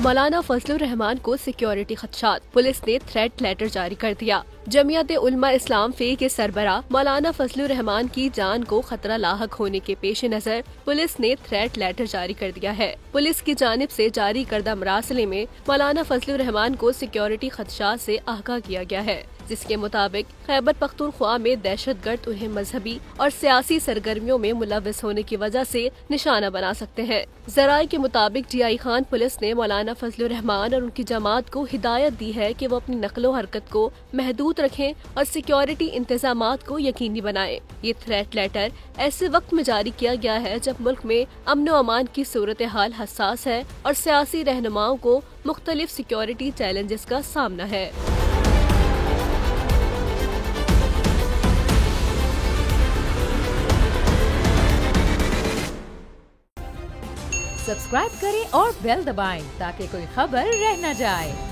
मौलाना फजलुर रहमान को security खदशात, police ने threat letter जारी कर दिया। जमियत उलमा इस्लाम फे के सरबराह मौलाना फजलुर रहमान की जान को खतरा लाहक होने के पेश नजर पुलिस ने थ्रेट लेटर जारी कर दिया है। पुलिस की जानिब से जारी करदा मरासले में मौलाना फजलुर रहमान को सिक्योरिटी खदशात से आगाह किया गया है, जिसके मुताबिक खैबर पख्तूनख्वा में दहशतगर्द उन्हें मजहबी और सियासी सरगर्मियों में मुलव्वस होने की वजह से निशाना बना सकते हैं। जराये के मुताबिक DI खान पुलिस ने मौलाना फजलुर रहमान और उनकी जमात को हिदायत दी है कि वो अपनी नकलो हरकत को महदूद रखें और सिक्योरिटी इंतजामात को यकीनी बनाएं। ये थ्रेट लेटर ऐसे वक्त में जारी किया गया है जब मुल्क में अमन व अमान की सूरत हाल हसास है और सियासी रहनुमाओं को मुख्तलिफ सिक्योरिटी चैलेंजेस का सामना है। सब्सक्राइब करें और बेल दबाएं ताकि कोई खबर रह न जाए।